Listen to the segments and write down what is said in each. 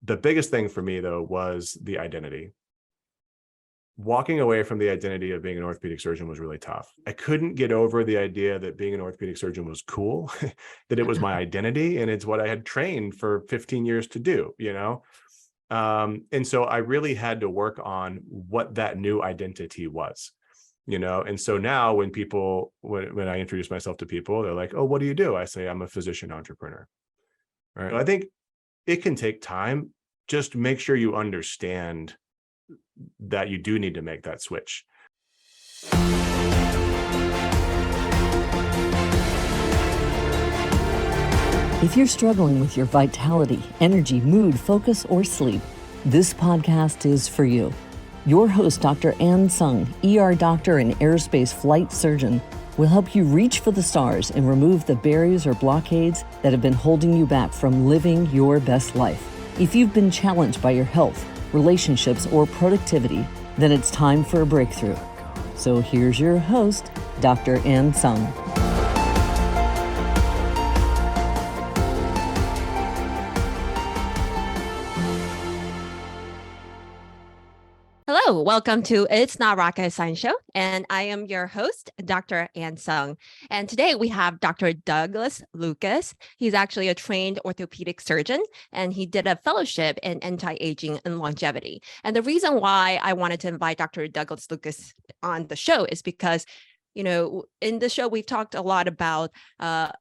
The biggest thing for me, though, was the identity. Walking away from the identity of being an orthopedic surgeon was really tough. I couldn't get over the idea that being an orthopedic surgeon was cool, that it was my identity and it's what I had trained for 15 years to do, and so I really had to work on what that new identity was, and so now when I introduce myself to people, they're like, oh, what do you do? I say, I'm a physician entrepreneur. Right. I think it can take time. Just make sure you understand that you do need to make that switch. If you're struggling with your vitality, energy, mood, focus, or sleep, this podcast is for you. Your host, Dr. Tsung, ER doctor and aerospace flight surgeon, will help you reach for the stars and remove the barriers or blockades that have been holding you back from living your best life. If you've been challenged by your health, relationships, or productivity, then it's time for a breakthrough. So here's your host, Dr. Tsung. Hello, welcome to It's Not Rocket Science Show, and I am your host, Dr. Tsung. And today we have Dr. Douglas Lucas. He's actually a trained orthopedic surgeon, and he did a fellowship in anti-aging and longevity. And the reason why I wanted to invite Dr. Douglas Lucas on the show is because in the show, we've talked a lot about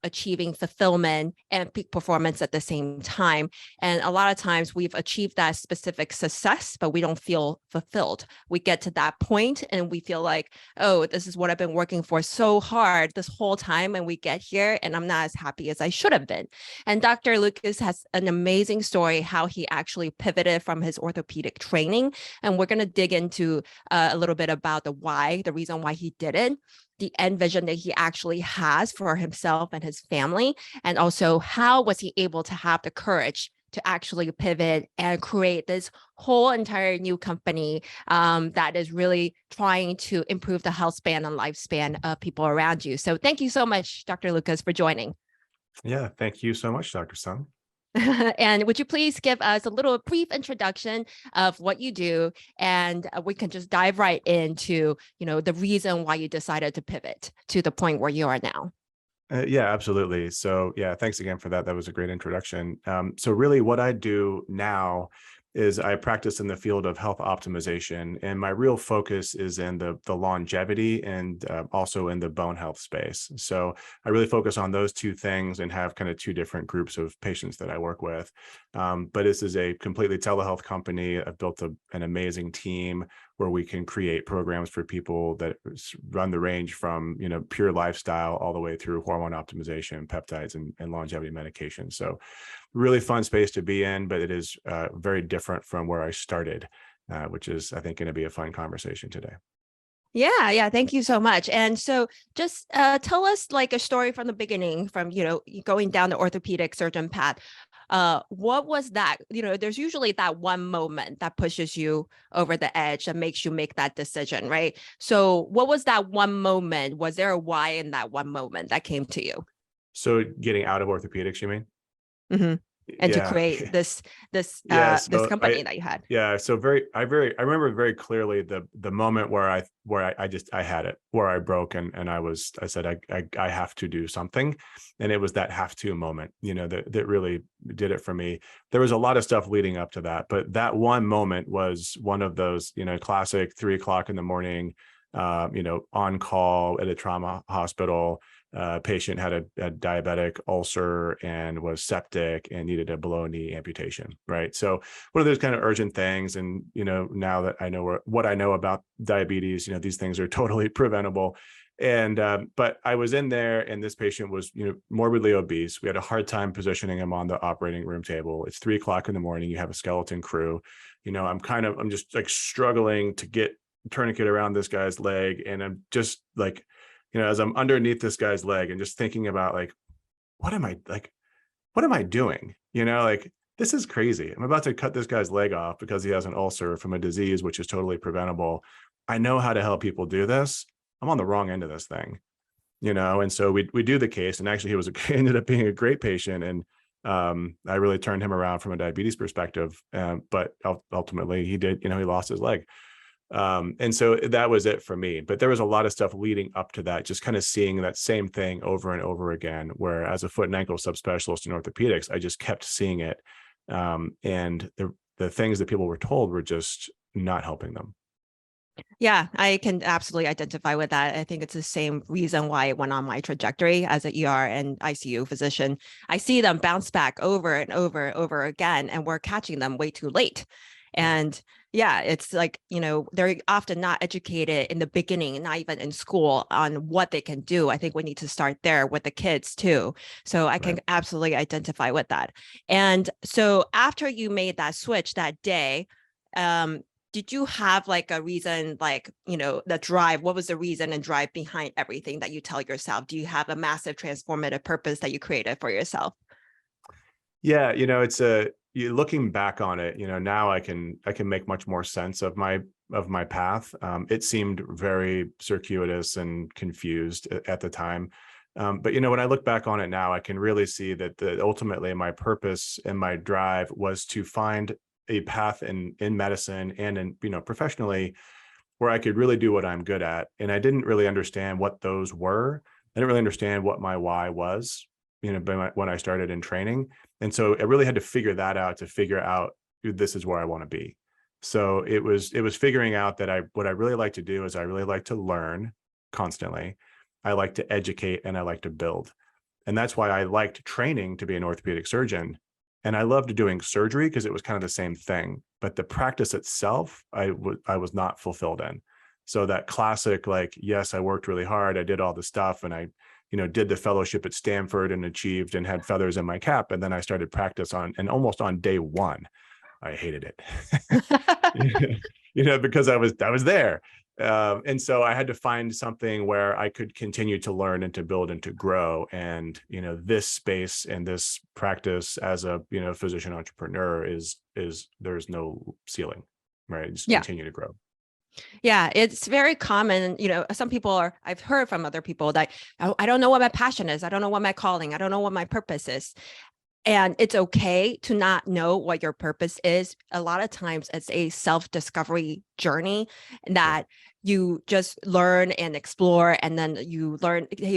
achieving fulfillment and peak performance at the same time. And a lot of times we've achieved that specific success, but we don't feel fulfilled. We get to that point and we feel like, oh, this is what I've been working for so hard this whole time. And we get here and I'm not as happy as I should have been. And Dr. Lucas has an amazing story how he actually pivoted from his orthopedic training. And we're going to dig into a little bit about the reason why he did it, the end vision that he actually has for himself and his family, and also how was he able to have the courage to actually pivot and create this whole entire new company that is really trying to improve the health span and lifespan of people around you. So thank you so much, Dr. Lucas, for joining. Yeah, thank you so much, Dr. Tsung. And would you please give us a little brief introduction of what you do, and we can just dive right into, the reason why you decided to pivot to the point where you are now. Yeah, absolutely. So yeah, thanks again for that. That was a great introduction. So really what I do now is I practice in the field of health optimization, and my real focus is in the longevity and also in the bone health space. So I really focus on those two things and have kind of two different groups of patients that I work with. But this is a completely telehealth company. I've built an amazing team where we can create programs for people that run the range from, pure lifestyle all the way through hormone optimization, peptides, and longevity medication. So really fun space to be in, but it is very different from where I started, which is, I think, going to be a fun conversation today. Yeah. Thank you so much. And so just tell us like a story from the beginning, from, going down the orthopedic surgeon path. What was that? There's usually that one moment that pushes you over the edge and makes you make that decision, right? So what was that one moment? Was there a why in that one moment that came to you? So getting out of orthopedics, you mean? Mm-hmm. And Yeah. to create this company that you had. Yeah. So I remember very clearly the moment where I had it, where I broke and I said, I have to do something. And it was that have to moment, that really did it for me. There was a lot of stuff leading up to that, but that one moment was one of those, classic 3 o'clock in the morning, on call at a trauma hospital. Patient had a diabetic ulcer and was septic and needed a below knee amputation, right? So one of those kind of urgent things. And, now that I know what I know about diabetes, these things are totally preventable. And, but I was in there and this patient was, morbidly obese. We had a hard time positioning him on the operating room table. It's 3 o'clock in the morning. You have a skeleton crew, I'm just like struggling to get tourniquet around this guy's leg. And I'm just like, as I'm underneath this guy's leg and just thinking about like, what am I doing? This is crazy. I'm about to cut this guy's leg off because he has an ulcer from a disease, which is totally preventable. I know how to help people do this. I'm on the wrong end of this thing, and so we do the case, and actually he ended up being a great patient. And I really turned him around from a diabetes perspective, but ultimately he did, he lost his leg. And so that was it for me. But there was a lot of stuff leading up to that, just kind of seeing that same thing over and over again, where as a foot and ankle subspecialist in orthopedics, I just kept seeing it. And the things that people were told were just not helping them. Yeah, I can absolutely identify with that. I think it's the same reason why I went on my trajectory as an ER and ICU physician. I see them bounce back over and over and over again, and we're catching them way too late. And yeah, it's like, they're often not educated in the beginning, not even in school, on what they can do. I think we need to start there with the kids too. So I can absolutely identify with that. And so after you made that switch that day, did you have like a reason, like, the drive? What was the reason and drive behind everything that you tell yourself? Do you have a massive transformative purpose that you created for yourself? Yeah, you looking back on it, now I can make much more sense of my path. It seemed very circuitous and confused at the time. But when I look back on it now, I can really see that ultimately my purpose and my drive was to find a path in medicine and in professionally where I could really do what I'm good at. And I didn't really understand what those were. I didn't really understand what my why was, when I started in training. And so I really had to figure that out to figure out, this is where I want to be. So it was figuring out that what I really like to do is I really like to learn constantly. I like to educate and I like to build. And that's why I liked training to be an orthopedic surgeon. And I loved doing surgery because it was kind of the same thing, but the practice itself, I was not fulfilled in. So that classic, like, yes, I worked really hard, I did all the stuff, and I, did the fellowship at Stanford and achieved and had feathers in my cap. And then I started practice and almost on day one, I hated it, because I was there. And so I had to find something where I could continue to learn and to build and to grow. And, this space and this practice as a, physician entrepreneur is there's no ceiling, right? Just continue to grow. Yeah, it's very common. Some people I've heard from other people that, oh, I don't know what my passion is. I don't know what my calling. I don't know what my purpose is. And it's okay to not know what your purpose is. A lot of times it's a self-discovery journey that you just learn and explore, and then you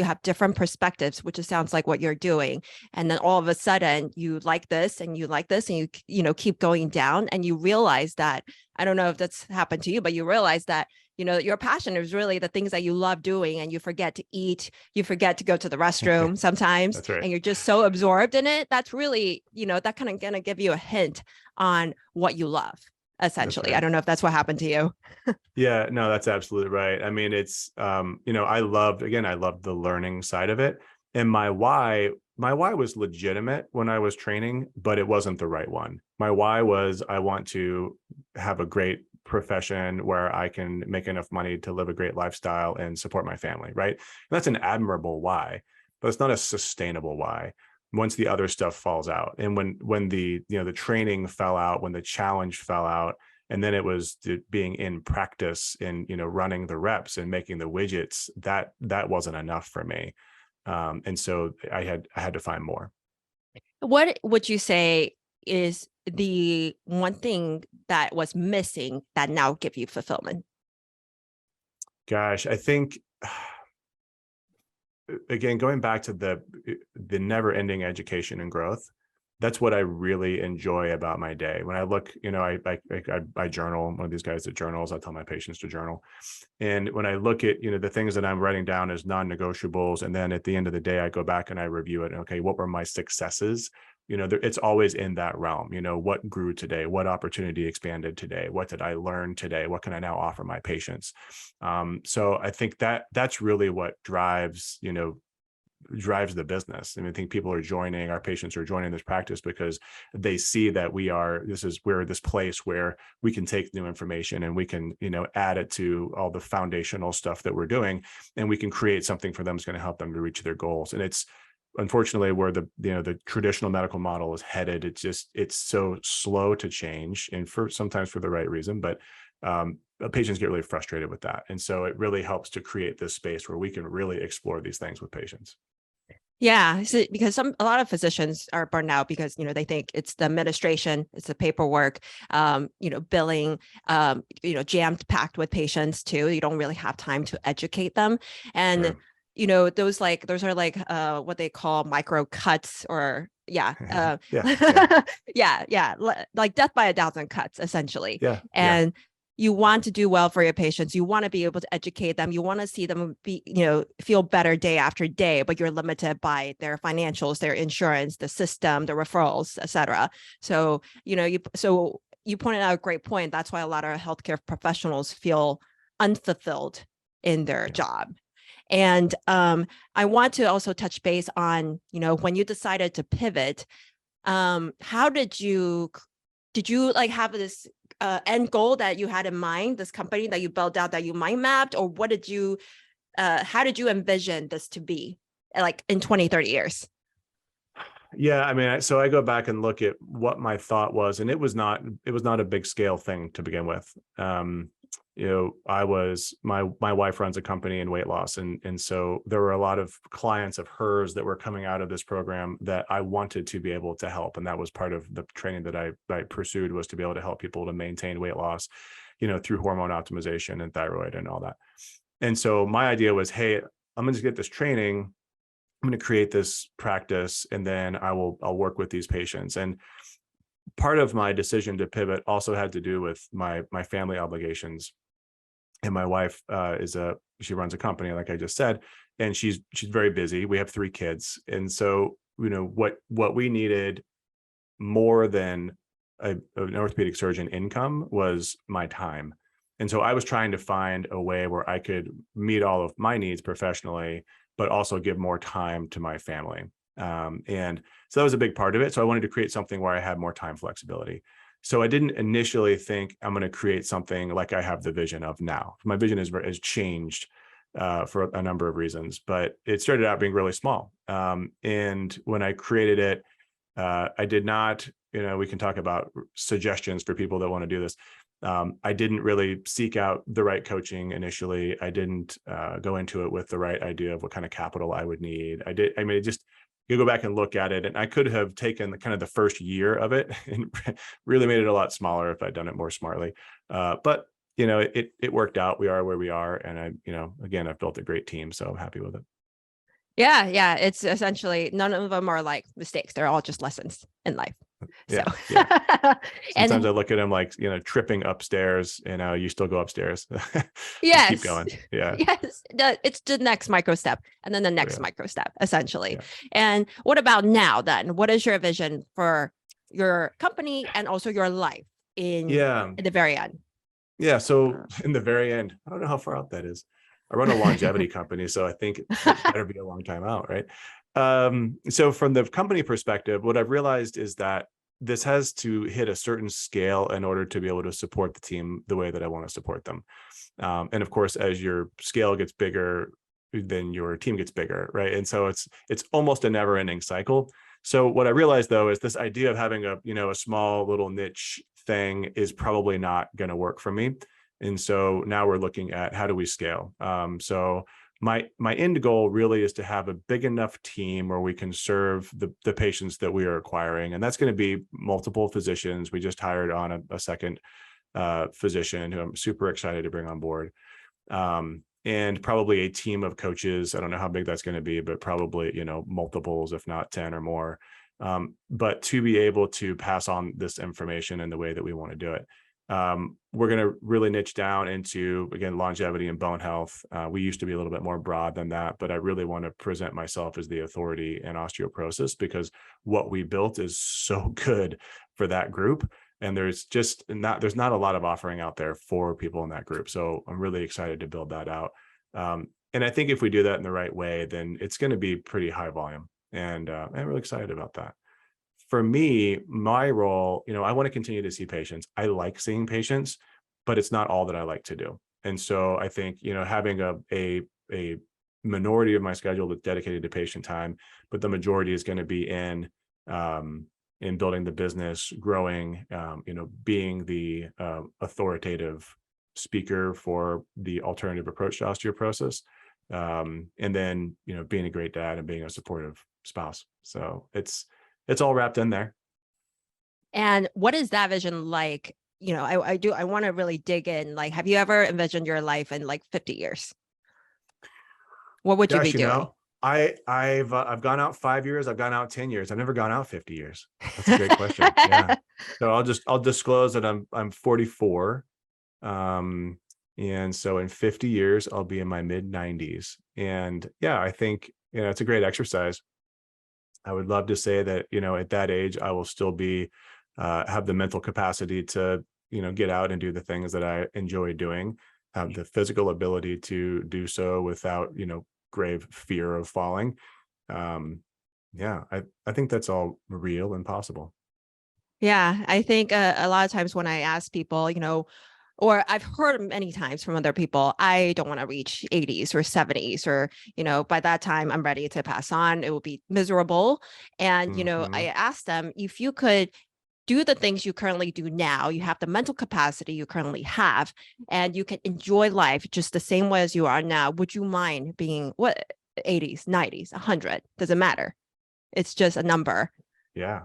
have different perspectives, which sounds like what you're doing. And then all of a sudden you like this and you like this, and you keep going down, and you realize that, I don't know if that's happened to you, but you realize that your passion is really the things that you love doing, and you forget to eat, you forget to go to the restroom sometimes, That's right. and you're just so absorbed in it. That's really, that kind of going to give you a hint on what you love, essentially. Right. I don't know if that's what happened to you. Yeah, no, that's absolutely right. I mean, it's, I loved the learning side of it. And my why was legitimate when I was training, but it wasn't the right one. My why was, I want to have a great profession where I can make enough money to live a great lifestyle and support my family, right? And that's an admirable why, but it's not a sustainable why once the other stuff falls out. And when the training fell out, when the challenge fell out, and then it was being in practice and running the reps and making the widgets, that wasn't enough for me. And so I had to find more. What would you say is the one thing that was missing that now give you fulfillment? Gosh, I think, again, going back to the never-ending education and growth, that's what I really enjoy about my day. When I look, I journal. I'm one of these guys that journals. I tell my patients to journal. And when I look at, the things that I'm writing down as non-negotiables, and then at the end of the day, I go back and I review it. And, okay, what were my successes? It's always in that realm. What grew today? What opportunity expanded today? What did I learn today? What can I now offer my patients? So I think that's really what drives the business. I mean, I think our patients are joining this practice because they see that we're this place where we can take new information and we can, add it to all the foundational stuff that we're doing, and we can create something for them that's going to help them to reach their goals. And it's unfortunately where the traditional medical model is headed. It's so slow to change, and sometimes for the right reason, but patients get really frustrated with that. And so it really helps to create this space where we can really explore these things with patients. Yeah, because a lot of physicians are burned out because they think it's the administration, it's the paperwork, billing, jammed packed with patients too. You don't really have time to educate them, and Sure. those are like what they call micro cuts, or Yeah, yeah, like death by a thousand cuts essentially. yeah, yeah, And you want to do well for your patients. You want to be able to educate them. You want to see them feel better day after day, but you're limited by their financials, their insurance, the system, the referrals, et cetera. So, you pointed out a great point. That's why a lot of healthcare professionals feel unfulfilled in their yeah. job. And I want to also touch base on, when you decided to pivot, how did you like have this end goal that you had in mind, this company that you built out, that you mind mapped, or how did you envision this to be like in 20, 30 years? Yeah, I mean, so I go back and look at what my thought was, and it was not a big scale thing to begin with. My wife runs a company in weight loss, and so there were a lot of clients of hers that were coming out of this program that I wanted to be able to help, and that was part of the training that I pursued, was to be able to help people to maintain weight loss, through hormone optimization and thyroid and all that. And so my idea was, hey, I'm going to get this training. I'm going to create this practice, and then I'll work with these patients. And part of my decision to pivot also had to do with my family obligations. And my wife she runs a company, like I just said, and she's very busy. We have 3 kids, and so what we needed more than an orthopedic surgeon income was my time. And so I was trying to find a way where I could meet all of my needs professionally, but also give more time to my family. And so that was a big part of it. So I wanted to create something where I had more time flexibility. So I didn't initially think I'm going to create something like I have the vision of now. My vision has changed for a number of reasons, but it started out being really small. And when I created it, I did not, we can talk about suggestions for people that want to do this. I didn't really seek out the right coaching initially. I didn't go into it with the right idea of what kind of capital I would need. You go back and look at it, and I could have taken the first year of it and really made it a lot smaller if I'd done it more smartly. But it worked out. We are where we are. And again, I've built a great team, so I'm happy with it. Yeah. It's essentially, none of them are like mistakes. They're all just lessons in life. So, Yeah. Sometimes and I look at him like, tripping upstairs, and you still go upstairs. Just keep yes, going. Yeah. yes, it's the next micro step, and then the next Yeah. micro step, essentially. Yeah. And what about now then? What is your vision for your company and also your life in Yeah. the very end? Yeah. So in the very end, I don't know how far out that is. I run a longevity company, so I think it better be a long time out, right? So from the company perspective, what I've realized is that this has to hit a certain scale in order to be able to support the team the way that I want to support them. And of course, as your scale gets bigger, then your team gets bigger, right? And so it's almost a never-ending cycle. So what I realized, though, is this idea of having a small little niche thing is probably not going to work for me. And so now we're looking at, how do we scale? So my end goal really is to have a big enough team where we can serve the patients that we are acquiring. And that's going to be multiple physicians. We just hired on a second physician who I'm super excited to bring on board. And probably a team of coaches. I don't know how big that's going to be, but probably, multiples, if not 10 or more. But to be able to pass on this information in the way that we want to do it. We're going to really niche down into, again, longevity and bone health. We used to be a little bit more broad than that, but I really want to present myself as the authority in osteoporosis, because what we built is so good for that group. And there's not a lot of offering out there for people in that group. So I'm really excited to build that out. And I think if we do that in the right way, then it's going to be pretty high volume. And I'm really excited about that. For me, my role, I want to continue to see patients. I like seeing patients, but it's not all that I like to do. And so I think, having a minority of my schedule that's dedicated to patient time, but the majority is going to be in building the business, growing, being the authoritative speaker for the alternative approach to osteoporosis. And then, being a great dad and being a supportive spouse. So it's all wrapped in there. And what is that vision like? I want to really dig in. Like, have you ever envisioned your life in like 50 years? What would you be Gosh, doing? I've gone out 5 years. I've gone out 10 years. I've never gone out 50 years. That's a great question. Yeah. So I'll disclose that I'm 44. And so in 50 years, I'll be in my mid 90s. And yeah, I think, it's a great exercise. I would love to say that, at that age, I will still be, have the mental capacity to, get out and do the things that I enjoy doing, have the physical ability to do so without, grave fear of falling. Yeah, I think that's all real and possible. Yeah, I think a lot of times when I ask people, or I've heard many times from other people, I don't want to reach 80s or 70s, or, by that time I'm ready to pass on. It will be miserable. And, I Mhm. asked them, if you could do the things you currently do now, you have the mental capacity you currently have, and you can enjoy life just the same way as you are now, would you mind being 80s, 90s, 100? Doesn't matter. It's just a number. Yeah.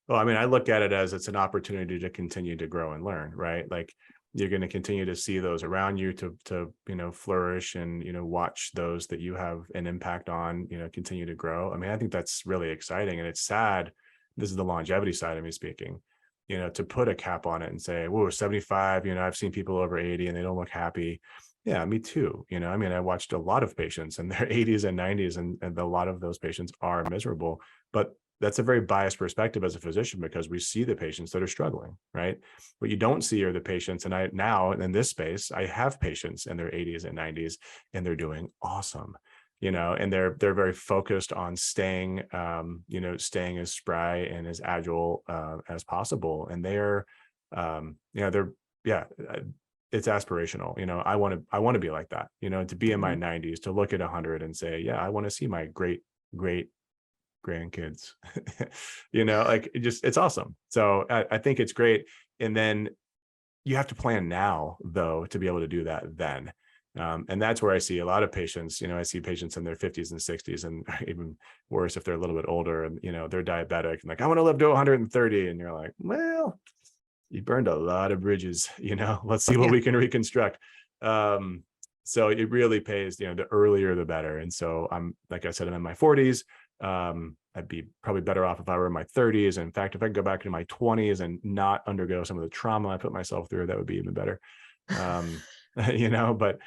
Well, I mean, I look at it as it's an opportunity to continue to grow and learn, right? Like you're going to continue to see those around you to flourish and watch those that you have an impact on, continue to grow. I mean, I think that's really exciting, and it's sad. This is the longevity side of me speaking. To put a cap on it and say, "Whoa, 75." I've seen people over 80 and they don't look happy. Yeah, me too. I mean, I watched a lot of patients in their 80s and 90s, and a lot of those patients are miserable. But that's a very biased perspective as a physician, because we see the patients that are struggling, right? What you don't see are the patients. And I now in this space, I have patients in their 80s and 90s, and they're doing awesome, and they're very focused on staying, staying as spry and as agile as possible. And they're, yeah, it's aspirational. I want to be like that, to be in my Mhm. 90s, to look at 100 and say, yeah, I want to see my great grandkids. Like it's awesome. So I think it's great. And then you have to plan now, though, to be able to do that then. And that's where I see a lot of patients. I see patients in their 50s and 60s, and even worse if they're a little bit older, and they're diabetic and like, I want to live to 130. And you're like, well, you burned a lot of bridges. Let's see what Yeah. we can reconstruct. So it really pays, the earlier the better. And so like I said, I'm in my 40s. I'd be probably better off if I were in my 30s. And in fact, if I could go back to my 20s and not undergo some of the trauma I put myself through, that would be even better. Um, but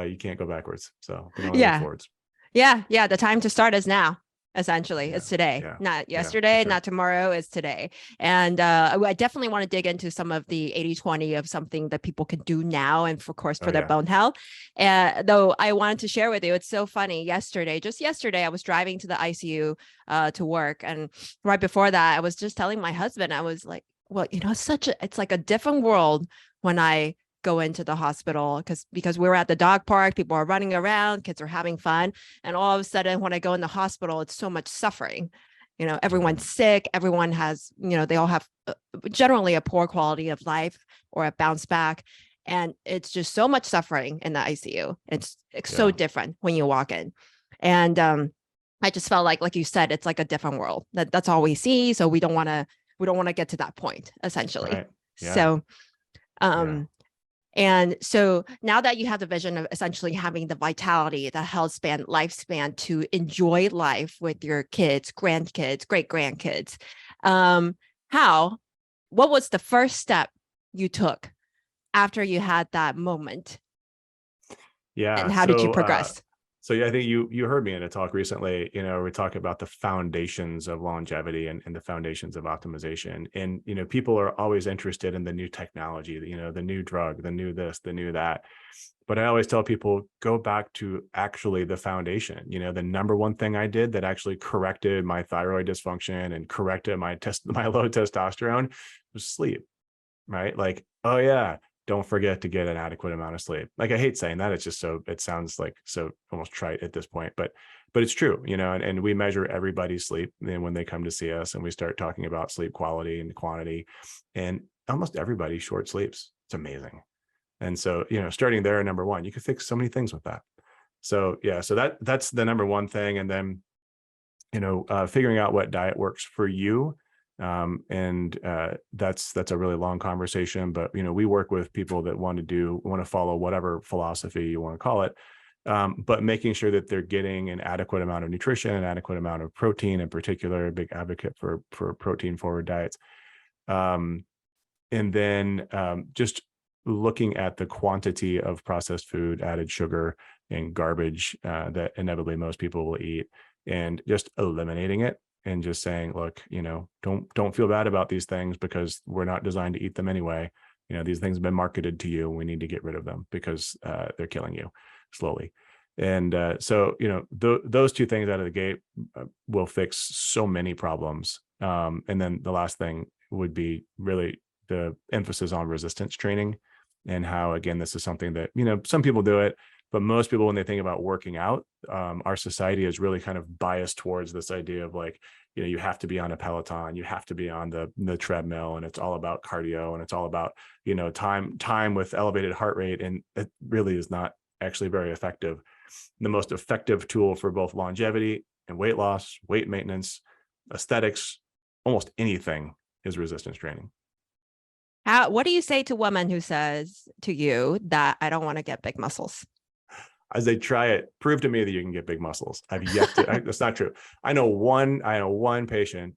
you can't go backwards. So you can only look Yeah. forwards. Yeah. The time to start is now. Essentially, Yeah. it's today, Yeah. not Yeah, for yesterday, sure. not tomorrow, it's today. And I definitely want to dig into some of the 80-20 of something that people can do now, and of course, Oh for their yeah. bone health. Though I wanted to share with you, it's so funny. Just yesterday, I was driving to the ICU to work. And right before that, I was just telling my husband, I was like, well, it's like a different world when I go into the hospital, because we're at the dog park, people are running around, kids are having fun, and all of a sudden when I go in the hospital, it's so much suffering. Everyone's sick, everyone has, they all have generally a poor quality of life or a bounce back, and it's just so much suffering in the ICU. It's so Yeah. different when you walk in. And I just felt like you said, it's like a different world. That's all we see, so we don't want to get to that point, essentially. Right. Yeah. So Yeah. um and so now that you have the vision of essentially having the vitality, the health span, lifespan to enjoy life with your kids, grandkids, great grandkids, um, what was the first step you took after you had that moment, Yeah. and how did you progress? So yeah, I think you heard me in a talk recently, we talk about the foundations of longevity and the foundations of optimization. And, people are always interested in the new technology, the new drug, the new this, the new that. But I always tell people, go back to actually the foundation. The number one thing I did that actually corrected my thyroid dysfunction and corrected my low testosterone was sleep, right? Like, oh yeah, don't forget to get an adequate amount of sleep. Like, I hate saying that. It's just it sounds like so almost trite at this point, but it's true, and we measure everybody's sleep when they come to see us, and we start talking about sleep quality and quantity, and almost everybody short sleeps. It's amazing. And so, starting there, number one, you could fix so many things with that. So yeah, so that's the number one thing. And then, figuring out what diet works for you. And that's a really long conversation, but we work with people that want to follow whatever philosophy you want to call it. But making sure that they're getting an adequate amount of nutrition, an adequate amount of protein, in particular, a big advocate for protein forward diets. And then just looking at the quantity of processed food, added sugar, and garbage that inevitably most people will eat, and just eliminating it, and just saying, look, don't feel bad about these things because we're not designed to eat them anyway. These things have been marketed to you. We need to get rid of them because they're killing you slowly. And so, those two things out of the gate will fix so many problems. And then the last thing would be really the emphasis on resistance training, and how, again, this is something that, some people do it, but most people, when they think about working out, our society is really kind of biased towards this idea of like, you have to be on a Peloton, you have to be on the treadmill, and it's all about cardio, and it's all about, time with elevated heart rate. And it really is not actually very effective. The most effective tool for both longevity and weight loss, weight maintenance, aesthetics, almost anything, is resistance training. What do you say to a woman who says to you that I don't want to get big muscles? As they try it, prove to me that you can get big muscles. I've yet to. That's not true. I know one patient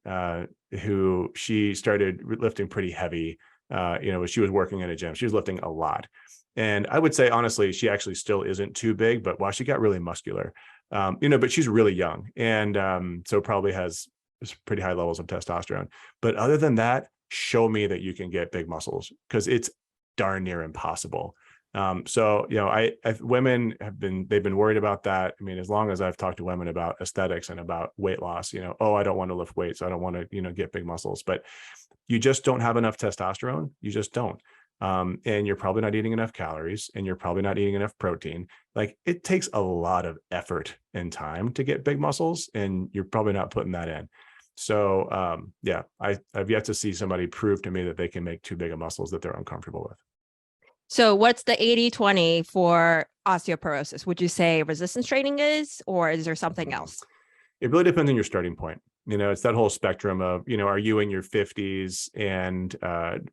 who, she started lifting pretty heavy. She was working in a gym. She was lifting a lot, and I would say honestly, she actually still isn't too big. But wow, she got really muscular. But she's really young, and so probably has pretty high levels of testosterone. But other than that, show me that you can get big muscles, because it's darn near impossible. So, women they've been worried about that. I mean, as long as I've talked to women about aesthetics and about weight loss, I don't want to lift weights. I don't want to, get big muscles, but you just don't have enough testosterone. You just don't. And you're probably not eating enough calories, and you're probably not eating enough protein. Like, it takes a lot of effort and time to get big muscles, and you're probably not putting that in. So, I've yet to see somebody prove to me that they can make too big of muscles that they're uncomfortable with. So what's the 80-20 for osteoporosis? Would you say resistance training is, or is there something else? It really depends on your starting point. It's that whole spectrum of, are you in your 50s and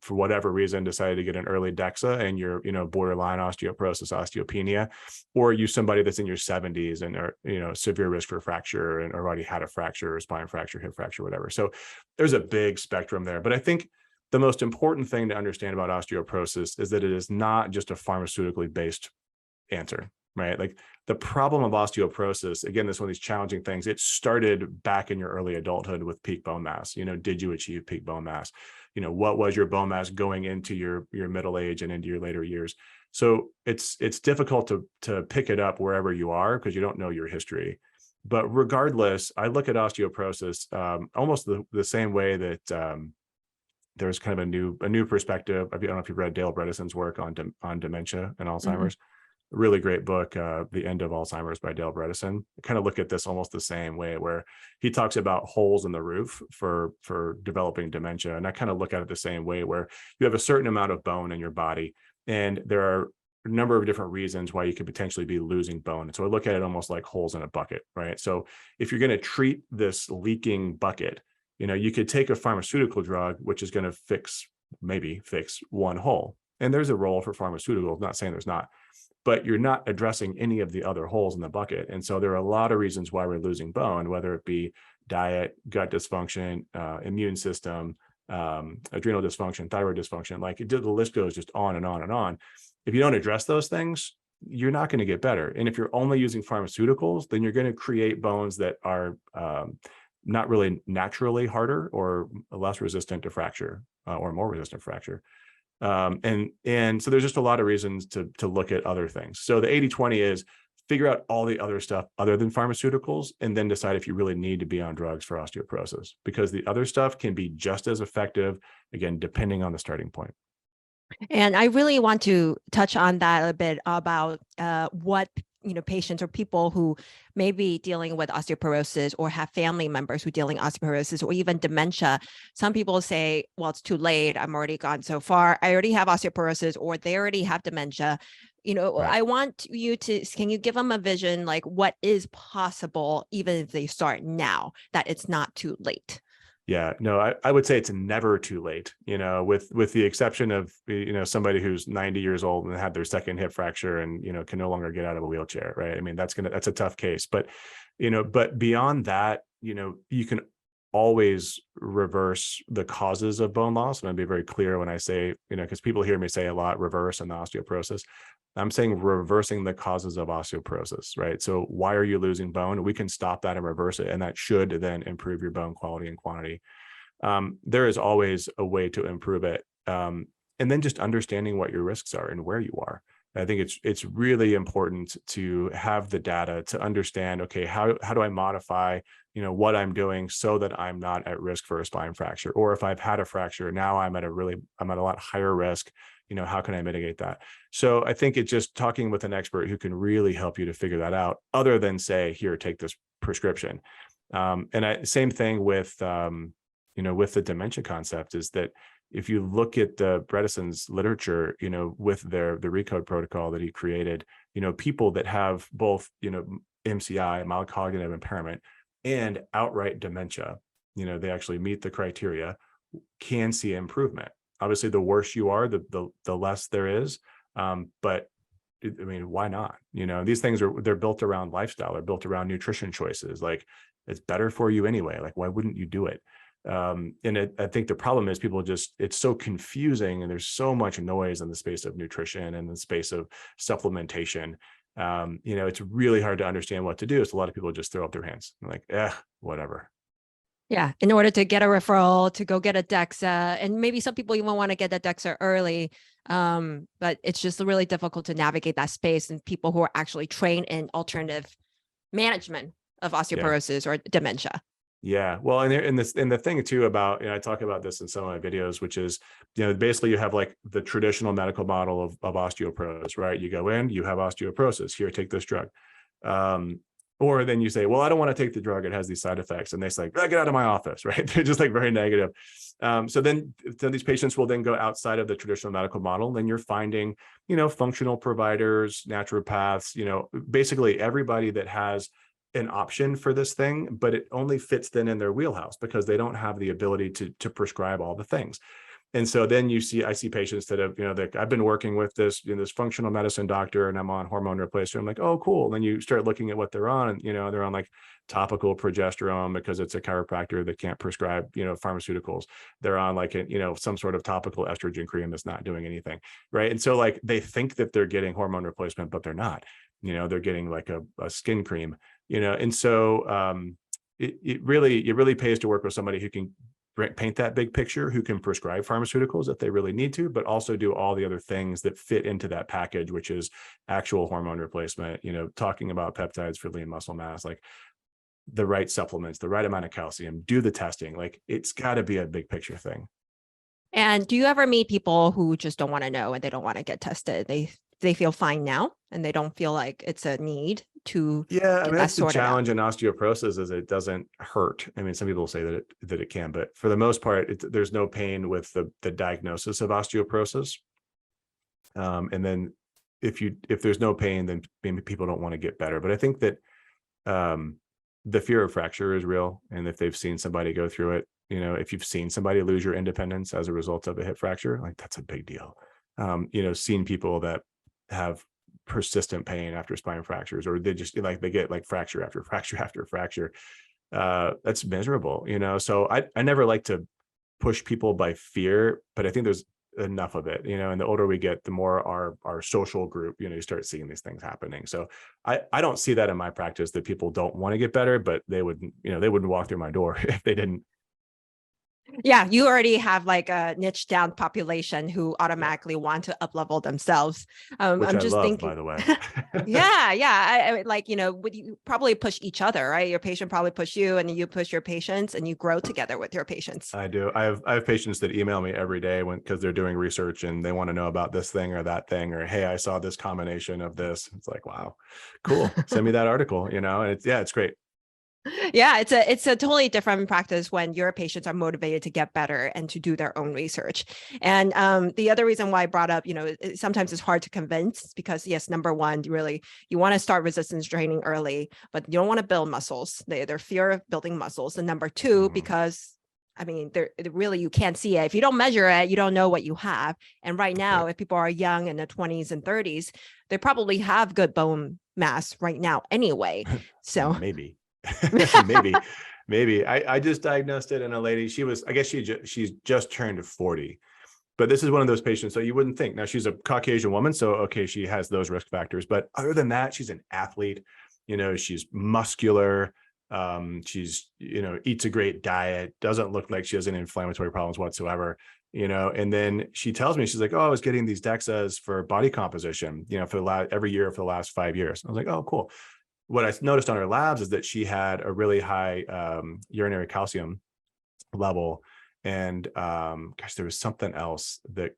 for whatever reason decided to get an early DEXA and you're, borderline osteoporosis, osteopenia, or are you somebody that's in your 70s and are, severe risk for fracture and already had a fracture, or spine fracture, hip fracture, whatever. So there's a big spectrum there. But I think the most important thing to understand about osteoporosis is that it is not just a pharmaceutically based answer, right? Like, the problem of osteoporosis, again, this is one of these challenging things. It started back in your early adulthood with peak bone mass. Did you achieve peak bone mass? What was your bone mass going into your middle age and into your later years? So it's difficult to pick it up wherever you are, because you don't know your history. But regardless, I look at osteoporosis almost the same way that there's kind of a new perspective. I don't know if you've read Dale Bredesen's work on dementia and Alzheimer's. Mm-hmm. Really great book, The End of Alzheimer's by Dale Bredesen. I kind of look at this almost the same way, where he talks about holes in the roof for developing dementia. And I kind of look at it the same way, where you have a certain amount of bone in your body, and there are a number of different reasons why you could potentially be losing bone. And so I look at it almost like holes in a bucket, right? So if you're going to treat this leaking bucket, you could take a pharmaceutical drug, which is going to maybe fix one hole. And there's a role for pharmaceuticals, not saying there's not, but you're not addressing any of the other holes in the bucket. And so there are a lot of reasons why we're losing bone, whether it be diet, gut dysfunction, immune system, adrenal dysfunction, thyroid dysfunction. Like, the list goes just on and on and on. If you don't address those things, you're not going to get better. And if you're only using pharmaceuticals, then you're going to create bones that are not really naturally harder or less resistant to fracture, or more resistant to fracture. And so there's just a lot of reasons to look at other things. So the 80-20 is figure out all the other stuff other than pharmaceuticals, and then decide if you really need to be on drugs for osteoporosis, because the other stuff can be just as effective, again, depending on the starting point. And I really want to touch on that a bit about what patients or people who may be dealing with osteoporosis, or have family members who are dealing with osteoporosis, or even dementia. Some people say, well, it's too late. I'm already gone so far. I already have osteoporosis, or they already have dementia. Right. I want you to, can you give them a vision, like what is possible, even if they start now, that it's not too late? Yeah, no, I would say it's never too late, with the exception of, somebody who's 90 years old and had their second hip fracture and, can no longer get out of a wheelchair, right? I mean, that's a tough case, but beyond that, you can always reverse the causes of bone loss. And I'll be very clear when I say, because people hear me say a lot, reverse and the osteoporosis. I'm saying reversing the causes of osteoporosis, right? So why are you losing bone? We can stop that and reverse it, and that should then improve your bone quality and quantity. There is always a way to improve it. And then just understanding what your risks are and where you are. I think it's really important to have the data to understand, okay, how do I modify, what I'm doing so that I'm not at risk for a spine fracture? Or if I've had a fracture, now I'm at a lot higher risk. How can I mitigate that? So I think it's just talking with an expert who can really help you to figure that out, other than say, here, take this prescription. Same thing with, with the dementia concept, is that if you look at the Bredeson's literature, with the recode protocol that he created, people that have both, MCI, mild cognitive impairment, and outright dementia, they actually meet the criteria, can see improvement. Obviously, the worse you are, the less there is. But I mean, why not? These things they're built around lifestyle, they're built around nutrition choices. Like, it's better for you anyway. Like, why wouldn't you do it? I think the problem is people it's so confusing, and there's so much noise in the space of nutrition and the space of supplementation. It's really hard to understand what to do. So a lot of people just throw up their hands, like, whatever. Yeah, in order to get a referral, to go get a DEXA, and maybe some people even want to get a DEXA early, but it's just really difficult to navigate that space, and people who are actually trained in alternative management of osteoporosis or dementia. Yeah, well, and the thing too about, I talk about this in some of my videos, which is, basically you have like the traditional medical model of osteoporosis, right? You go in, you have osteoporosis, here, take this drug. Or then you say, well, I don't want to take the drug, it has these side effects. And they say, get out of my office, right? They're just like very negative. So then these patients will then go outside of the traditional medical model. Then you're finding, functional providers, naturopaths, basically everybody that has an option for this thing, but it only fits then in their wheelhouse because they don't have the ability to prescribe all the things. And so then I see patients that have, I've been working with this, this functional medicine doctor, and I'm on hormone replacement. I'm like, oh, cool. And then you start looking at what they're on, and, they're on like topical progesterone because it's a chiropractor that can't prescribe, pharmaceuticals. They're on like, some sort of topical estrogen cream that's not doing anything. Right. And so like, they think that they're getting hormone replacement, but they're not, they're getting like a skin cream, and so it really pays to work with somebody who can paint that big picture, who can prescribe pharmaceuticals if they really need to, but also do all the other things that fit into that package, which is actual hormone replacement, talking about peptides for lean muscle mass, like the right supplements, the right amount of calcium, do the testing. Like, it's got to be a big picture thing. And do you ever meet people who just don't want to know and they don't want to get tested? They feel fine now and they don't feel like it's a need to that's the challenge in osteoporosis, is it doesn't hurt. I mean, some people say that it can, but for the most part, there's no pain with the diagnosis of osteoporosis. And then if there's no pain, then maybe people don't want to get better. But I think that the fear of fracture is real, and if they've seen somebody go through it, if you've seen somebody lose your independence as a result of a hip fracture, like, that's a big deal. Seen people that have persistent pain after spine fractures, or they just they get like fracture after fracture after fracture. That's miserable, so I never like to push people by fear, but I think there's enough of it, and the older we get, the more our social group, you start seeing these things happening. So I don't see that in my practice, that people don't want to get better, but they wouldn't walk through my door if they didn't. Yeah, you already have like a niche down population who automatically want to up level themselves. Which I'm I just love, thinking, by the way. I like, would you probably push each other, right? Your patient probably push you, and you push your patients, and you grow together with your patients. I do. I have patients that email me every day because they're doing research and they want to know about this thing or that thing, or, hey, I saw this combination of this. It's like, wow, cool. Send me that article, and it's great. Yeah, it's a totally different practice when your patients are motivated to get better and to do their own research. And the other reason why I brought up, sometimes it's hard to convince because yes, number one, you want to start resistance training early, but you don't want to build muscles. They're fear of building muscles. And number two, because I mean, really, you can't see it. If you don't measure it, you don't know what you have. And right now, if people are young in their 20s and 30s, they probably have good bone mass right now anyway. So maybe. maybe I just diagnosed it in a lady. She's just turned 40, but this is one of those patients. So you wouldn't think. Now she's a Caucasian woman, so okay, she has those risk factors, but other than that, she's an athlete. She's muscular. She's eats a great diet, doesn't look like she has any inflammatory problems whatsoever. And then she tells me, she's like, oh, I was getting these DEXAs for body composition, every year for the last 5 years. I was like, oh, cool. What I noticed on her labs is that she had a really high urinary calcium level. And there was something else it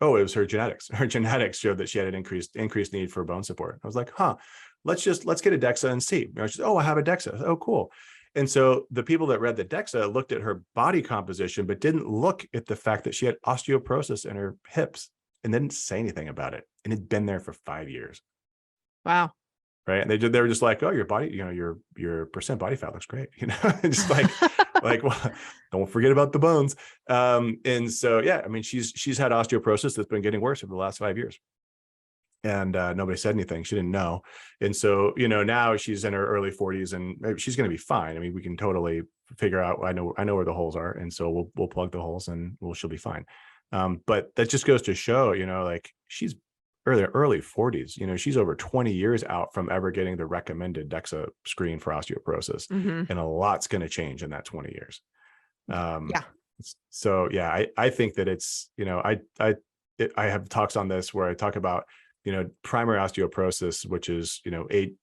was her genetics. Her genetics showed that she had an increased need for bone support. I was like, let's get a DEXA and see. She's, oh, I have a DEXA. Oh, cool. And so the people that read the DEXA looked at her body composition, but didn't look at the fact that she had osteoporosis in her hips and didn't say anything about it. And it'd been there for 5 years. Wow. Right. And they were just like, oh, your body, your percent body fat looks great. Just like, well, don't forget about the bones. And so, yeah, I mean, she's had osteoporosis that's been getting worse over the last 5 years. And nobody said anything. She didn't know. And so, now she's in her early 40s and maybe she's going to be fine. I mean, we can totally figure out, I know where the holes are. And so we'll plug the holes and she'll be fine. But that just goes to show, like she's early 40s, she's over 20 years out from ever getting the recommended DEXA screen for osteoporosis. And a lot's going to change in that 20 years. So yeah, I think that it's, I have talks on this where I talk about, primary osteoporosis, which is,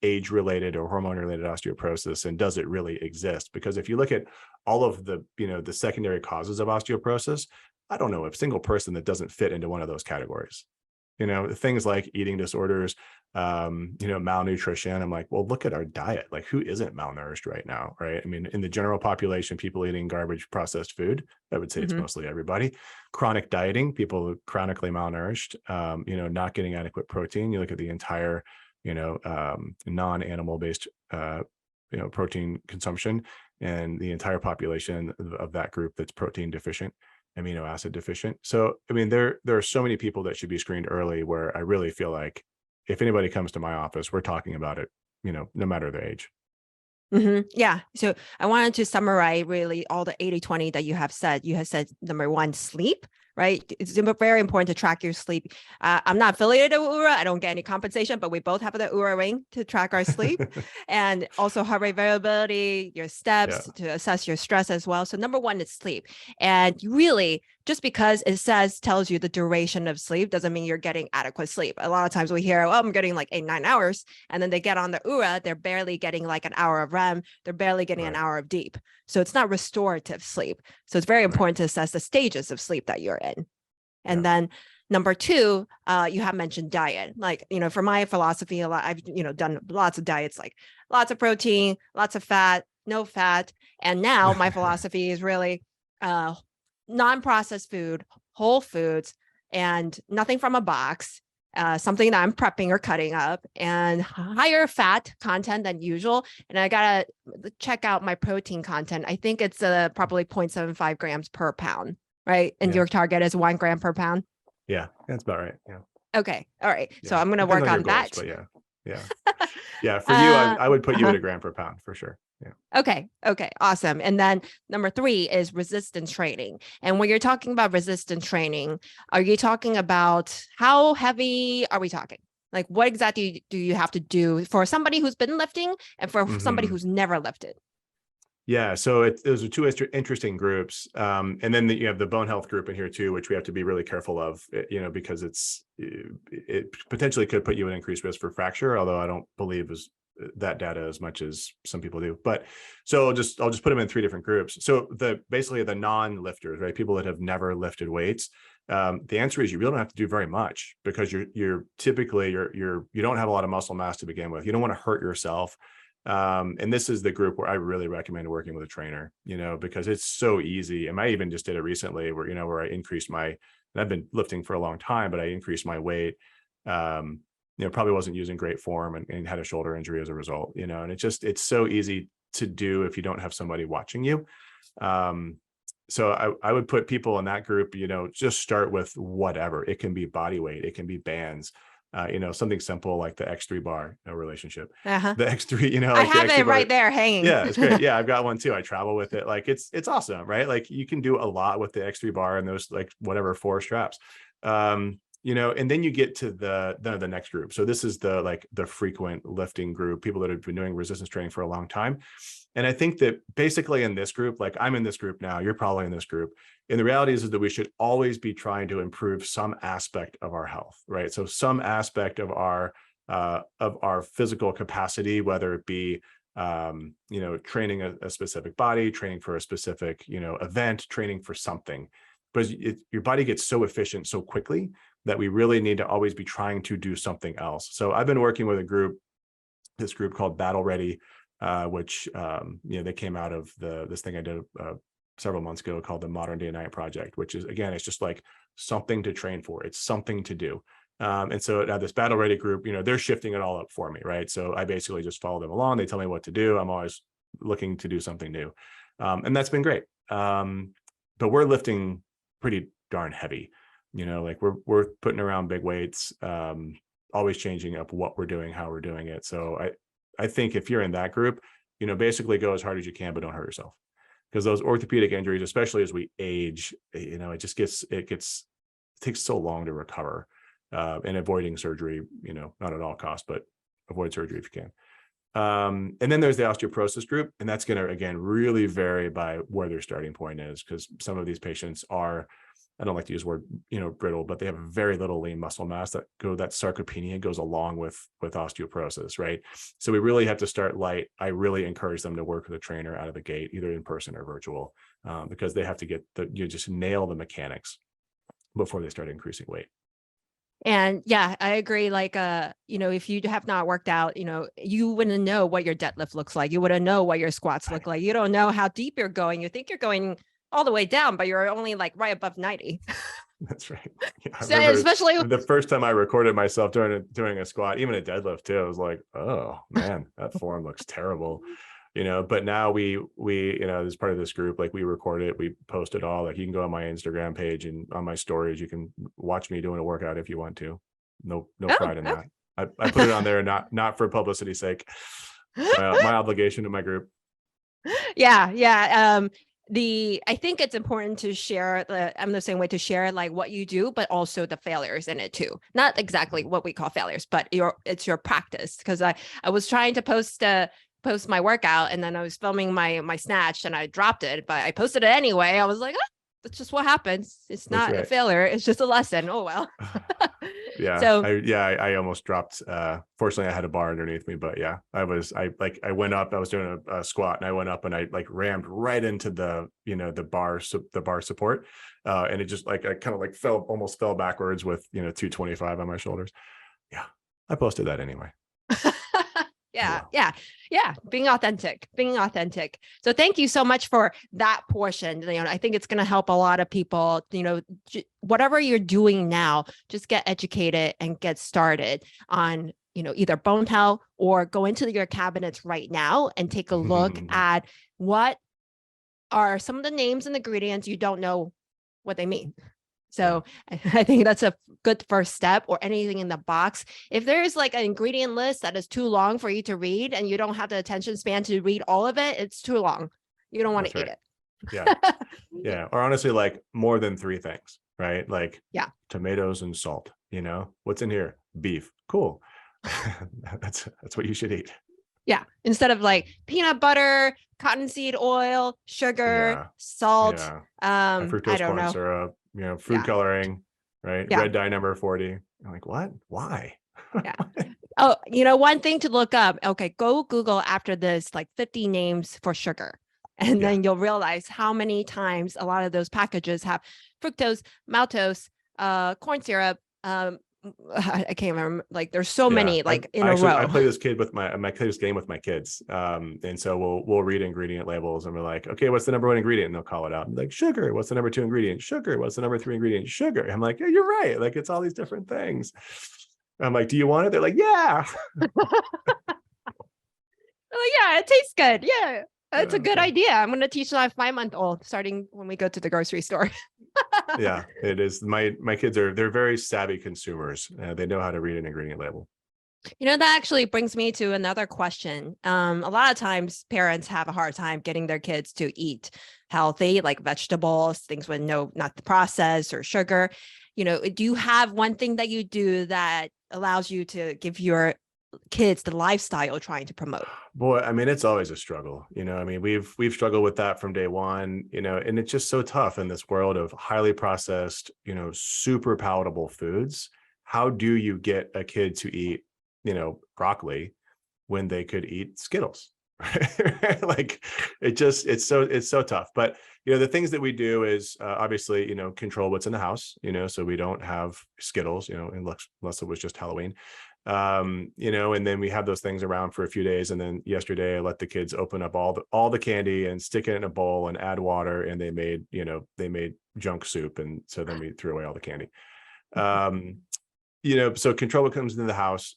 age related or hormone related osteoporosis. And does it really exist? Because if you look at all of the, the secondary causes of osteoporosis, I don't know a single person that doesn't fit into one of those categories. Things like eating disorders, malnutrition. I'm like, well, look at our diet. Like, who isn't malnourished right now? Right. I mean, in the general population, people eating garbage processed food, I would say it's mostly everybody. Chronic dieting, people chronically malnourished, not getting adequate protein. You look at the entire, non-animal based, protein consumption and the entire population of that group that's protein deficient, amino acid deficient. So, I mean, there are so many people that should be screened early where I really feel like if anybody comes to my office, we're talking about it, no matter their age. Yeah. So I wanted to summarize really all the 80-20 that you have said. You have said number one, sleep, right? It's very important to track your sleep. I'm not affiliated with URA. I don't get any compensation, but we both have the URA ring to track our sleep and also heart rate variability, your steps to assess your stress as well. So number one is sleep. And really, just because it tells you the duration of sleep doesn't mean you're getting adequate sleep. A lot of times we hear, oh, I'm getting like 8-9 hours. And then they get on the URA, they're barely getting like an hour of REM. They're barely getting an hour of deep. So it's not restorative sleep. So it's very important to assess the stages of sleep that you're in. And then number two, you have mentioned diet. Like, for my philosophy, I've, done lots of diets, like lots of protein, lots of fat, no fat. And now my philosophy is really non-processed food, whole foods, and nothing from a box, something that I'm prepping or cutting up, and higher fat content than usual. And I got to check out my protein content. I think it's probably 0.75 grams per pound, right? And your target is 1 gram per pound? Yeah, that's about right. Yeah. Okay. All right. Yeah. So I'm going to work on that. But yeah. Yeah. For you, I would put you at 1 gram per pound for sure. Yeah. Okay. Awesome. And then number 3 is resistance training. And when you're talking about resistance training, are you talking about how heavy are we talking? Like, what exactly do you have to do for somebody who's been lifting and for somebody who's never lifted? Yeah, so those are two interesting groups. And then you have the bone health group in here too, which we have to be really careful of, because it potentially could put you at increased risk for fracture, although I don't believe that data as much as some people do. But so I'll just put them in 3 different groups. So basically the non-lifters, right? People that have never lifted weights. The answer is you really don't have to do very much, because you're typically you don't have a lot of muscle mass to begin with. You don't want to hurt yourself. And this is the group where I really recommend working with a trainer, because it's so easy. And I even just did it recently where I increased and I've been lifting for a long time, but I increased my weight. Probably wasn't using great form and had a shoulder injury as a result, and it's so easy to do if you don't have somebody watching you. So I would put people in that group, just start with whatever. It can be body weight, it can be bands, something simple like the X3 bar relationship. Uh-huh. The X3, I like have the X3 it bar, right there hanging. Yeah, it's great. Yeah, I've got one too. I travel with it. Like it's awesome, right? Like you can do a lot with the X3 bar and those like whatever 4 straps. And then you get to the next group. So this is the frequent lifting group, people that have been doing resistance training for a long time. And I think that basically in this group, like I'm in this group now, you're probably in this group. And the reality is that we should always be trying to improve some aspect of our health, right? So some aspect of our physical capacity, whether it be training a specific body, training for a specific event, training for something. Because your body gets so efficient so quickly that we really need to always be trying to do something else. So I've been working with this group called Battle Ready, which they came out of this thing I did several months ago called the Modern Day Night Project, which is, again, it's just like something to train for. It's something to do. And so now this Battle Ready group, they're shifting it all up for me, right? So I basically just follow them along. They tell me what to do. I'm always looking to do something new. And that's been great. But we're lifting pretty darn heavy, like we're putting around big weights, always changing up what we're doing, how we're doing it. So I think if you're in that group, basically go as hard as you can, but don't hurt yourself, because those orthopedic injuries, especially as we age, it takes so long to recover, and avoiding surgery, not at all costs, but avoid surgery if you can. And then there's the osteoporosis group, and that's going to, again, really vary by where their starting point is, because some of these patients are, I don't like to use the word, brittle, but they have very little lean muscle mass that sarcopenia goes along with osteoporosis, right? So we really have to start light. I really encourage them to work with a trainer out of the gate, either in person or virtual, because they have to just nail the mechanics before they start increasing weight. And yeah, I agree. Like, if you have not worked out, you wouldn't know what your deadlift looks like. You wouldn't know what your squats look like. You don't know how deep you're going. You think you're going all the way down, but you're only like right above 90. That's right. Yeah, So especially the first time I recorded myself doing a squat, even a deadlift too, I was like, oh man, that form looks terrible. But now we as part of this group, like we record it, we post it all. Like you can go on my Instagram page and on my stories, you can watch me doing a workout if you want to. No pride in that. I put it on there, not for publicity's sake. My obligation to my group. Yeah. I think it's important to share I'm the same way, to share like what you do, but also the failures in it too. Not exactly what we call failures, but it's your practice. Because I was trying to post my workout, and then I was filming my snatch and I dropped it, but I posted it anyway. I was like, that's just what happens. It's not a failure. It's just a lesson. Oh, well. Yeah. So I almost dropped. Fortunately I had a bar underneath me, but yeah, I went up, I was doing a squat, and I went up and I like rammed right into the bar support. And it just I kind of almost fell backwards with, 225 on my shoulders. Yeah. I posted that anyway. Yeah. Being authentic. So thank you so much for that portion. I think it's going to help a lot of people, whatever you're doing now, just get educated and get started on, either bone health, or go into your cabinets right now and take a look at what are some of the names and ingredients you don't know what they mean. So I think that's a good first step, or anything in the box. If there's like an ingredient list that is too long for you to read and you don't have the attention span to read all of it, it's too long. You don't want to eat it. Yeah. Yeah. Or honestly, like more than 3 things, right? Like tomatoes and salt, what's in here? Beef. Cool. That's what you should eat. Yeah. Instead of like peanut butter, cottonseed oil, sugar, salt, fructose I don't know. Corn syrup, food coloring, right? Red dye number 40. I'm like, what? Why? Yeah. Oh, one thing to look up. Okay, go Google after this, like 50 names for sugar. And then you'll realize how many times a lot of those packages have fructose, maltose, corn syrup, I can't remember. Like there's so Yeah, many like in I a actually row. I play this kid with my play this game with my kids, and so we'll read ingredient labels, and we're like, okay, what's the number one ingredient? And they'll call it out. I'm like, sugar. What's the number two ingredient? Sugar. What's the number three ingredient? Sugar. I'm like, yeah, you're right. Like it's all these different things. I'm like, do you want it? They're like, yeah. Oh yeah, it tastes good. Yeah, that's a good So, idea. I'm gonna teach my 5-month-old starting when we go to the grocery store. yeah, it is. My kids they're very savvy consumers. They know how to read an ingredient label. That actually brings me to another question. A lot of times parents have a hard time getting their kids to eat healthy, like vegetables, things with not the processed or sugar. Do you have one thing that you do that allows you to give your kids the lifestyle you're trying to promote? Boy, I mean, it's always a struggle. I mean, we've struggled with that from day one, and it's just so tough in this world of highly processed, super palatable foods. How do you get a kid to eat, broccoli when they could eat Skittles? Right? Like it's so tough. But the things that we do is obviously, control what's in the house, so we don't have Skittles, unless it was just Halloween. And then we have those things around for a few days, and then yesterday I let the kids open up all the candy and stick it in a bowl and add water, and they made junk soup, and so then we threw away all the candy. So control what comes into the house,